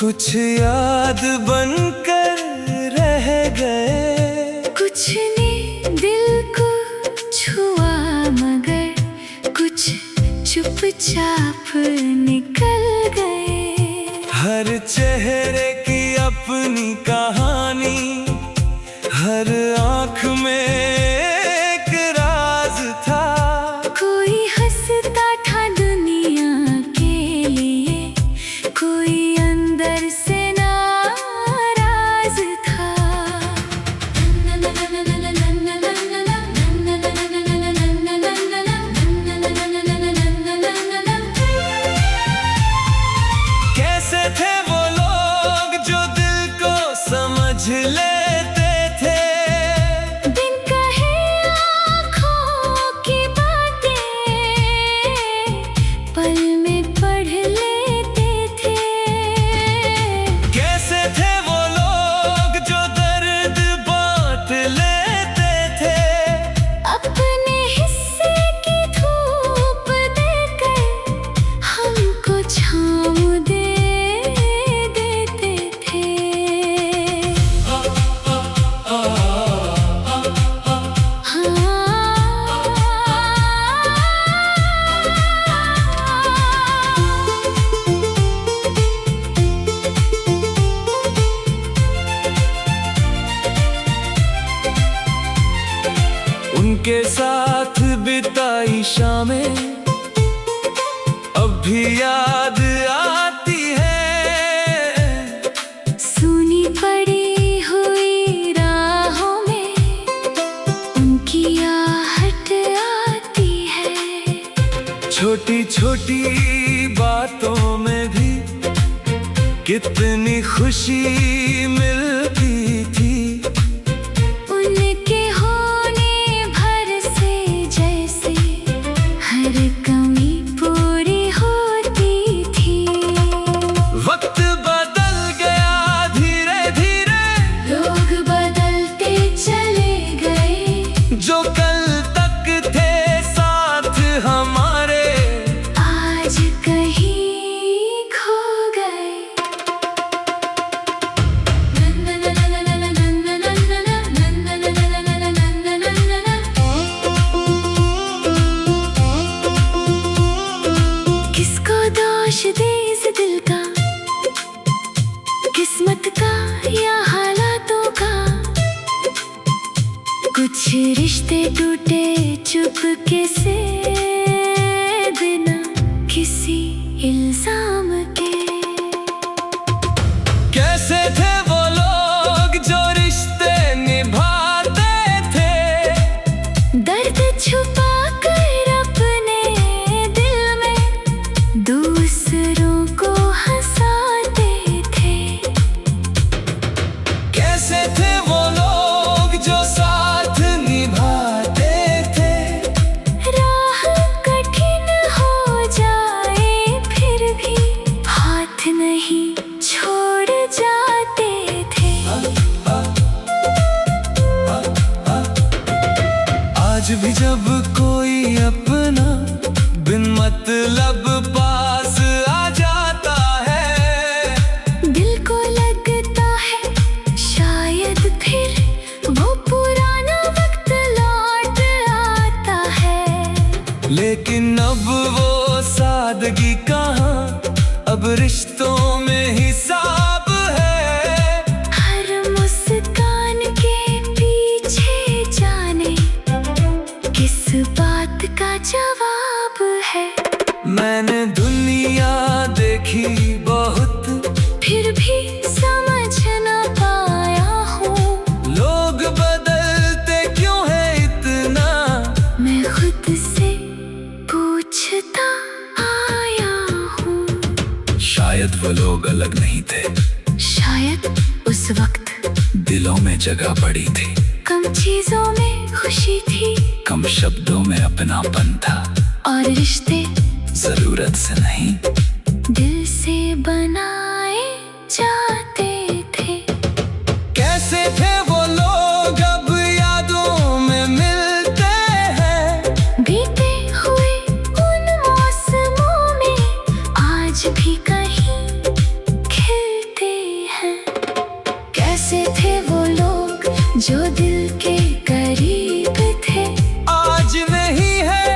कुछ याद बनकर रह गए। कुछ ने दिल को छुआ मगर कुछ चुपचाप निकल गए। हर चेहरे की अपनी कहानी, हर आँख में एक राज था। कोई हंसता था दुनिया के लिए, कोई अंदर से नाराज था। कैसे थे वो लोग जो दिल को समझ लेते थे, बिन कहे आँखों की बातें पल में पढ़ लेते थे। कैसे थे वो लोग जो दर्द बांट लेते थे। अपने हिस्से की धूप देकर हमको छाँव दे देते थे। उनके साथ बिताई शामें अब भी याद आती है। सूनी पड़ी हुई राहों में उनकी आहट आती है। छोटी छोटी बातों में भी कितनी खुशी मिलती थी। उनके होने भर से जैसे हर कमी पूरी होती थी। वक्त बदल गया धीरे धीरे, लोग बदलते चले गए। जो कल तक थे साथ हमारे आज कहीं खो गए। किसको दोष दे इस दिल का, किस्मत का या हालातों का। कुछ रिश्ते टूटे चुपके से बिना किसी इल्जाम के। कैसे थे वो लोग जो रिश्ते निभाते थे। दर्द छुपा कर अपने दिल में दूसरों को हंसाते थे। कैसे थे वो लोग जो साथ निभाते थे। राह कठिन हो जाए फिर भी हाथ नहीं छोड़ जाते थे। आज भी जब कोई अपना बिन मतलब पास आ जाता है, दिल को लगता है शायद फिर वो पुराना वक्त लौट आता है। लेकिन अब वो सादगी कहाँ, अब रिश्तों में हिसाब है। हर मुस्कान के पीछे जाने किस बात का जवाब है। मैंने दुनिया देखी बहुत, फिर भी समझ न पाया हूँ लोग बदलते क्यों है इतना। मैं खुद से पूछता आया हूँ। शायद वो लोग अलग नहीं थे, शायद उस वक्त दिलों में जगह पड़ी थी। कम चीजों में खुशी थी, कम शब्दों में अपनापन था। और रिश्ते जरूरत से नहीं, दिल से बनाए जाते थे। कैसे थे वो लोग अब यादों में मिलते हैं। बीते हुए उन मौसमों में आज भी कहीं खिलते जो दिल के करीब थे, आज नहीं है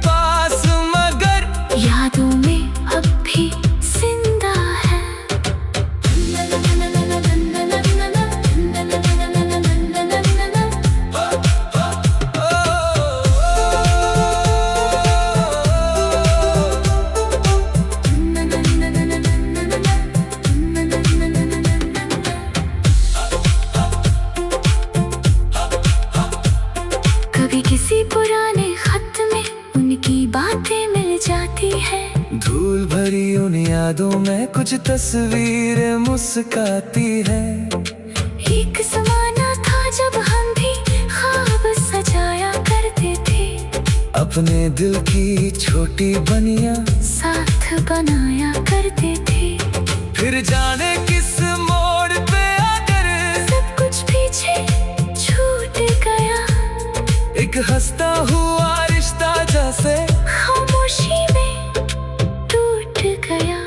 पास मगर यादों में अब भी जिंदा है। कभी किसी पुराने खत में उनकी बातें मिल जाती है, धूल भरी उन यादों में कुछ तस्वीरें मुस्काती है। एक जमाना था जब हम भी ख्वाब सजाया करते थे, अपने दिल की छोटी बनिया साथ बनाया करते थे। फिर जाने किस मोड़ पे आकर सब कुछ पीछे छूट गया, एक हंसता हुआ रिश्ता जैसे खामोशी में टूट गया।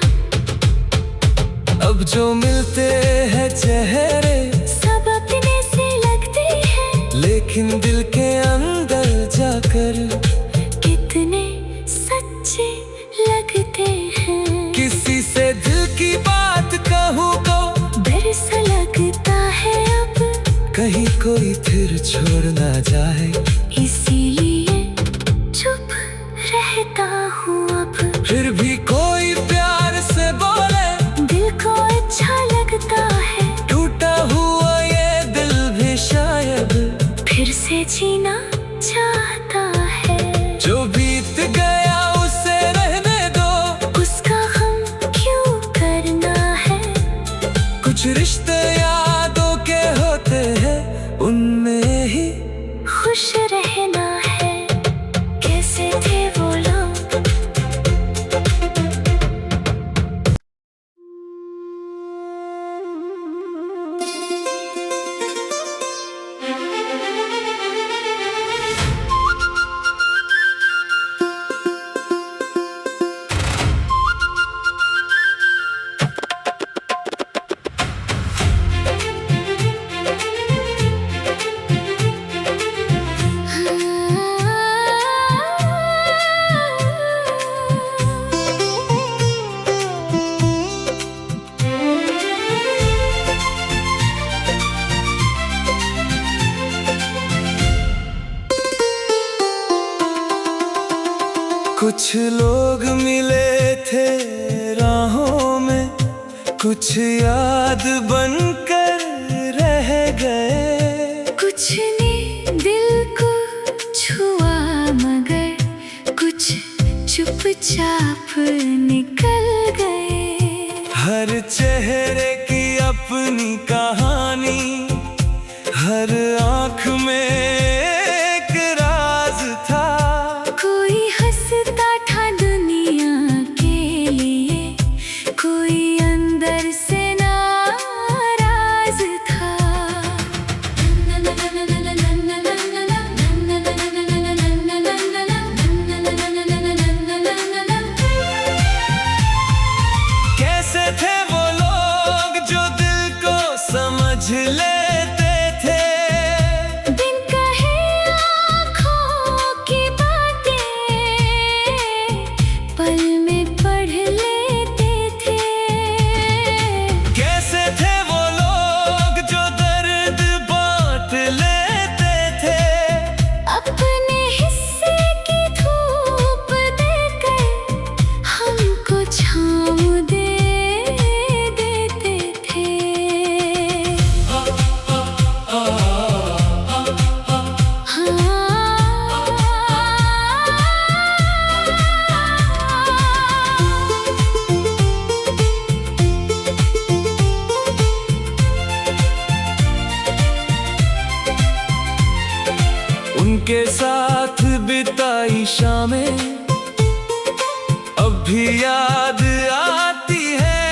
अब जो मिलते हैं चेहरे सब अपने से लगते हैं, लेकिन दिल के अंदर जाकर कितने सच्चे लगते हैं। किसी से दिल की बात कहूँ तो डर सा लगता है अब, कहीं कोई फिर छोड़ ना जाए, इसीलिए चुप रहता हूँ अब। फिर भी कोई प्यार से बोले दिल को अच्छा लगता है, टूटा हुआ ये दिल भी शायद फिर से जीना चाहता है। जो बीत गया उसे रहने दो, उसका गम क्यों करना है। कुछ रिश्ते यादों के होते हैं, उनमें ही खुश रहना है। कैसे थे वो लोग, कुछ लोग मिले थे राहों में, कुछ याद बनकर रह गए। कुछ ने दिल को छुआ मगर कुछ चुपचाप निकल गए। हर चेहरे की अपनी कहानी, हर आँख में एक राज था। कोई हंसता था दुनिया के लिए, कोई अंदर से नाराज था। कैसे थे वो लोग जो दिल को समझ लेते थे, बिन कहे आँखों की बातें पल में पढ़ लेते थे। कैसे थे वो लोग जो दर्द बांट लेते थे, अपने हिस्से की धूप देकर हमको छाँव दे देते थे। उनके साथ बिताई शामें अब भी याद आती है।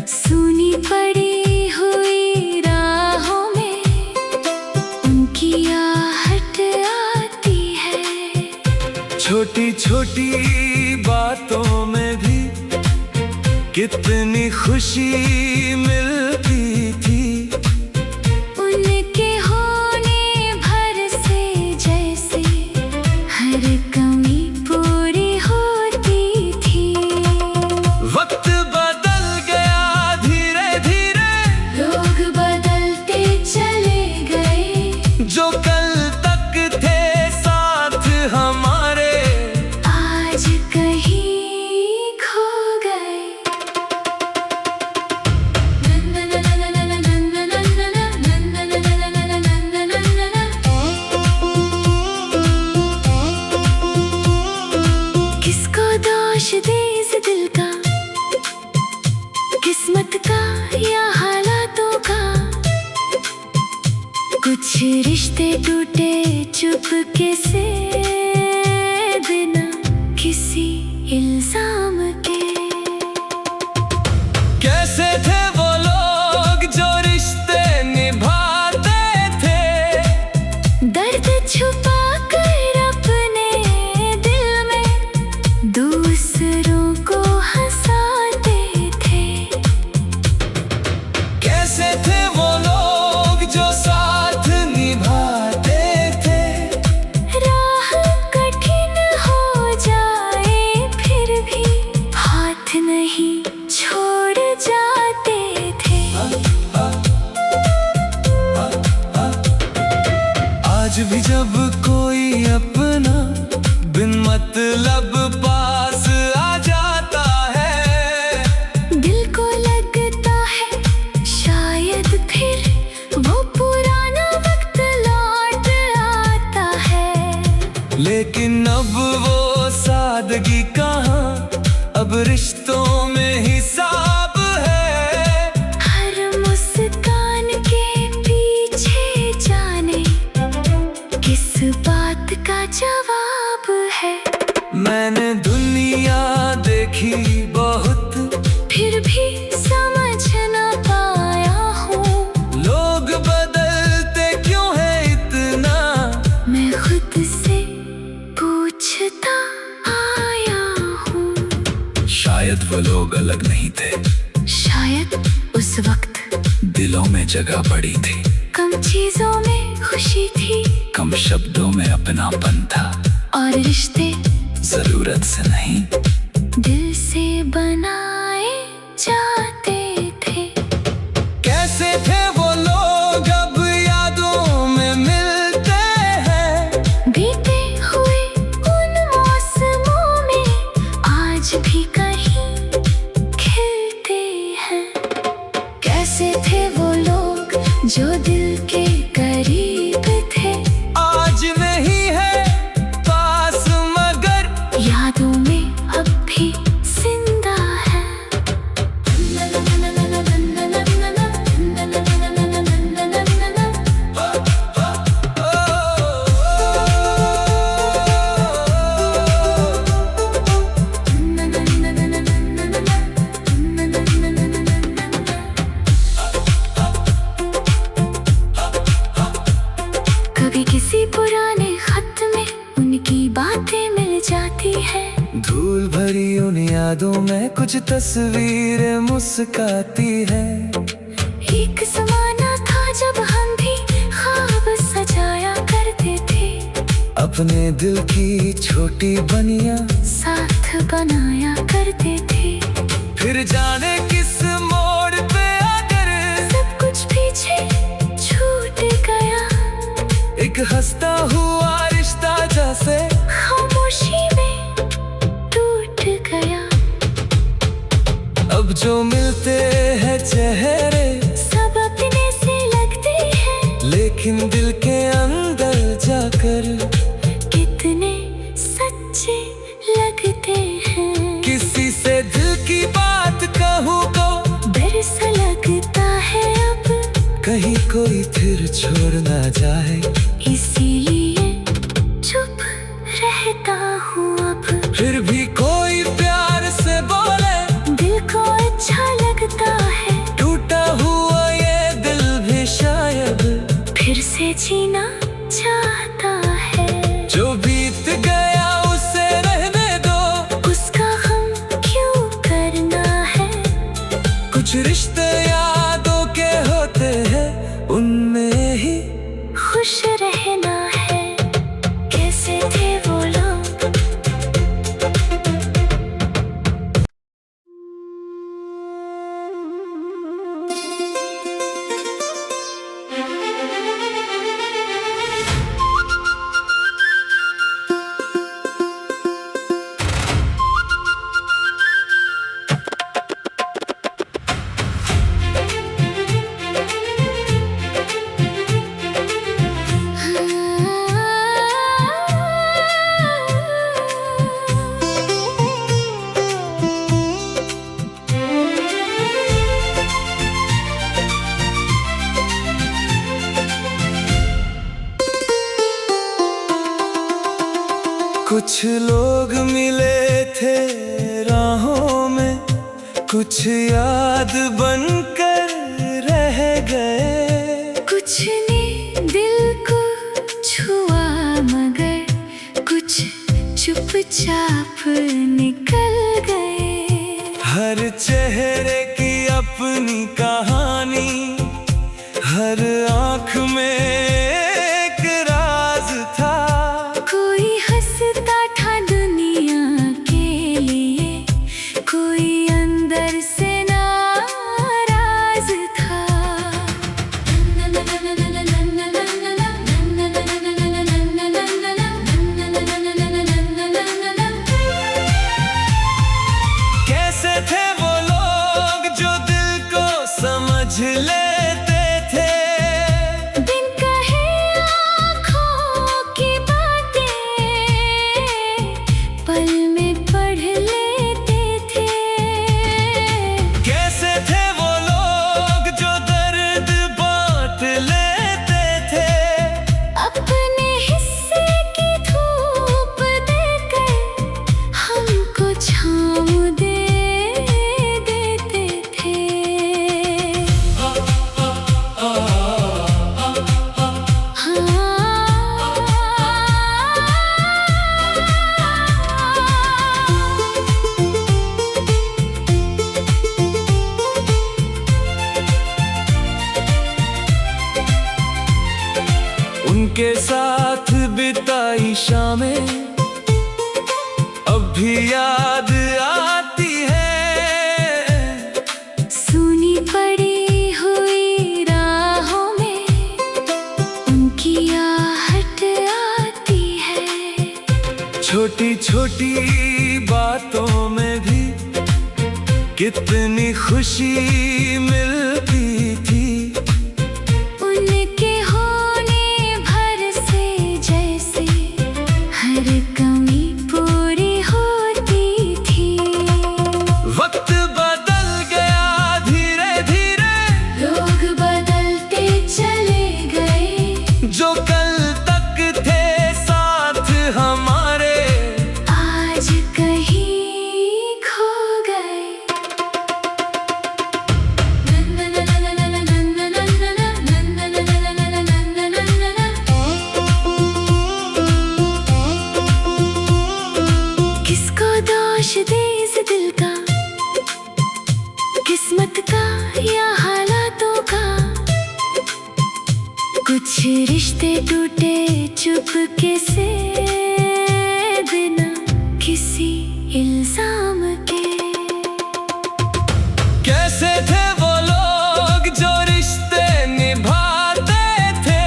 सुनी पड़ी हुई राहों में उनकी आहट आती है। छोटी छोटी बातों में भी कितनी खुशी मिलती थी। रिश्ते टूटे चुपके से, बिना किसी इल्जाम के। कैसे थे वो लोग जो रिश्ते निभाते थे, दर्द छुपा कर अपने दिल में दूसरों को हंसाते थे। कैसे थे वो लोग जो साथ निभाते थे, राह कठिन हो जाए फिर भी हाथ नहीं छोड़ जाते थे। आज भी जब कोई अपना बिन मतलब पास आ जाता है, दिल को लगता है शायद फिर वो पुराना वक्त लौट आता है। लेकिन अब वो सादगी कहाँ, अब रिश्तों में हिसाब है। हर मुस्कान के पीछे जाने किस बात का जवाब है। मैंने दुनिया देखी बहुत, फिर भी समझ न पाया हूँ, लोग बदलते क्यों है इतना। मैं खुद से पूछता आया हूँ। शायद वो लोग अलग नहीं थे, शायद उस वक्त दिलों में जगह पड़ी थी। कम चीजों में खुशी थी, कम शब्दों में अपनापन था। और रिश्ते जरूरत से नहीं, दिल से बनाए जाते थे। कैसे थे वो लोग अब यादों में मिलते हैं, बीते हुए उन मौसमों में आज भी कहीं खिलते हैं। कैसे थे वो लोग जो दिल के करीब थे, आज नहीं है पास मगर यादों में अब भी जिंदा है। कभी किसी पुराने खत में उनकी बातें मिल जाती है। धूल भरी उन यादों में कुछ तस्वीरें मुस्काती है। एक ज़माना था जब हम भी ख्वाब सजाया करते थे, अपने दिल की छोटी बनिया साथ बनाया करते थे। फिर जाने किस मोड़ पे आकर सब कुछ पीछे छूट गया, एक हंसता हुआ रिश्ता जैसे खामोशी में टूट गया। अब जो मिलते हैं चेहरे सब अपने से लगते हैं, लेकिन दिल के अंदर जाकर कितने सच्चे लगते हैं। किसी से दिल की बात कहूँ तो डर सा लगता है अब, कहीं कोई फिर छोड़ ना जाए। इसीलिए चुप रहता हूँ अब। फिर भी कोई प्यार से बोले, दिल को अच्छा लगता है, टूटा हुआ ये दिल भी शायद फिर से जीना चाहता है। जो बीत गया उसे रहने दो, उसका गम क्यों करना है। कुछ रिश्ते यादों के होते हैं, उनमें ही खुश रहना है। कैसे थे वो लोग, कुछ याद बनकर रह गए। कुछ ने दिल को छुआ मगर कुछ चुपचाप निकल गए। हर चेहरे की अपनी कहानी, हर आँख में एक राज था। कोई हंसता था दुनिया के लिए, कोई अंदर से नाराज था। कैसे थे वो लोग जो दिल को समझ लेते थे। बिन कहे आँखों की बातें पल में पढ़ लेते थे। कैसे थे वो लोग जो दर्द बांट लेते थे। अपने हिस्से की धूप देकर हमको छाँव दे देते थे। उनके साथ बिताई शामें अब भी याद आती है। सुनी पड़ी हुई राहों में उनकी आहट आती है। छोटी छोटी बातों में भी कितनी खुशी मिलती थी। उनके होने भर से जैसे हर कमी पूरी होती थी। वक्त बदल गया धीरे धीरे, लोग बदलते चले गए। जो कल तक थे साथ हमारे आज कहीं खो गए। किसको दोष दे इस दिल का, किस्मत का या हालातों का। कुछ रिश्ते टूटे चुपके से बिना किसी इल्जाम के। कैसे थे वो लोग जो रिश्ते निभाते थे।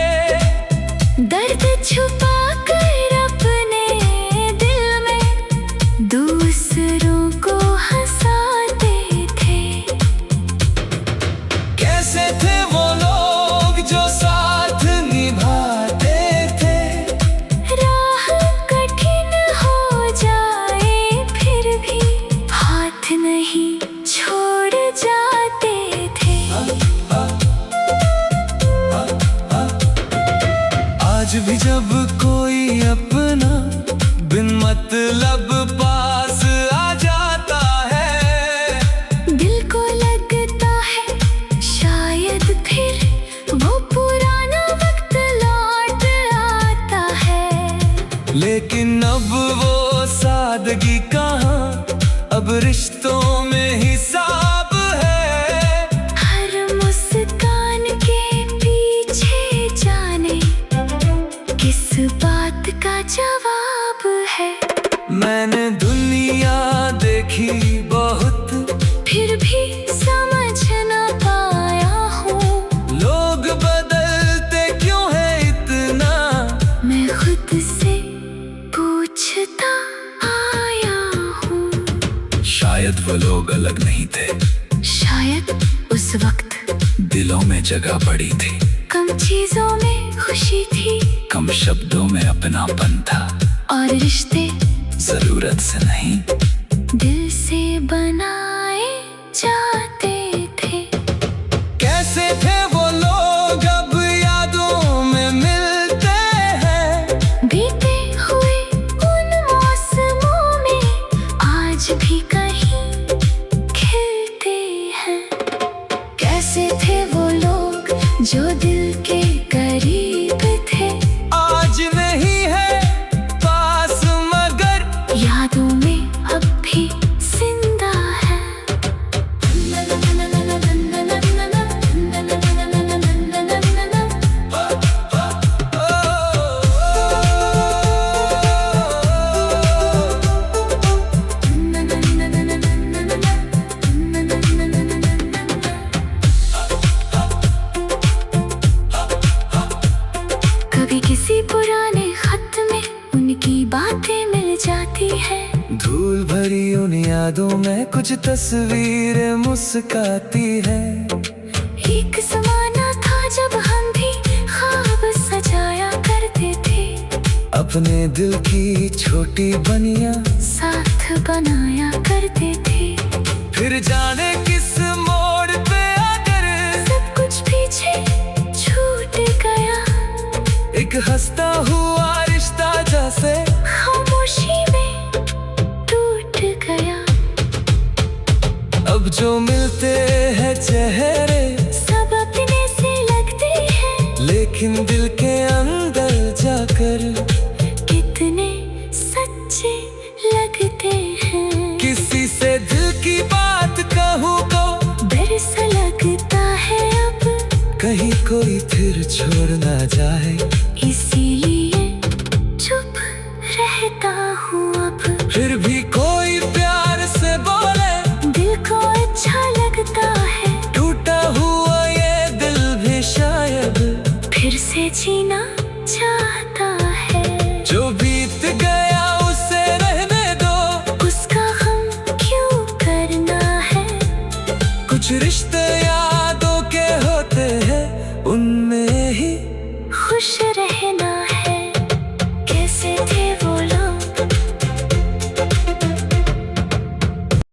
दर्द छुपा कर अपने दिल में दूसरों को हंसाते थे। कैसे थे वो लोग जो साथ निभाते थे। राह कठिन हो जाए फिर भी हाथ नहीं छोड़ जाते थे। आज भी जब कोई अपना बिन मतलब पास आ जाता है। दिल को लगता है शायद फिर वो पुराना वक्त लौट आता है। लेकिन अब वो सादगी कहाँ, अब रिश्तों में हिसाब है। हर मुस्कान के पीछे जाने किस बात का जवाब है। मैंने दुनिया देखी बहुत, फिर भी समझ न पाया हूँ लोग बदलते क्यों है इतना। मैं खुद से पूछता आया हूँ। शायद वो लोग अलग नहीं थे, शायद उस वक्त दिलों में जगह पड़ी थी। कम चीजों में खुशी थी, कम शब्दों में अपनापन था। और रिश्ते जरूरत से नहीं, दिल से बनाए जाते थे। कैसे थे वो लोग अब यादों में मिलते हैं। बीते हुए उन मौसमों में आज भी कहीं खिलते जो दिल के करीब थे आज नहीं है पास मगर यादों में अब भी जिंदा है। कभी किसी पुराने खत में उनकी बातें मिल जाती है। धूल भरी उन यादों में कुछ तस्वीरें मुस्काती है। एक ज़माना था जब हम भी ख्वाब सजाया करते थे, अपने दिल की छोटी बनिया साथ बनाया करते थे। फिर जाने किस मोड़ पे आकर सब कुछ पीछे छूट गया, एक हंसता हुआ रिश्ता जैसे खामोशी में टूट गया। अब जो मिलते हैं चेहरे सब अपने से लगते हैं, लेकिन दिल के अंदर जाकर कितने सच्चे लगते हैं। किसी से दिल की बात कहूँ तो डर सा लगता है अब, कहीं कोई फिर छोड़ ना जाए, इसीलिए चुप रहता हूँ अब। फिर भी कोई प्यार से बोले दिल को अच्छा लगता है, टूटा हुआ ये दिल भी शायद फिर से जीना चाहता है। जो बीत गया उसे रहने दो, उसका गम क्यों करना है। कुछ रिश्ते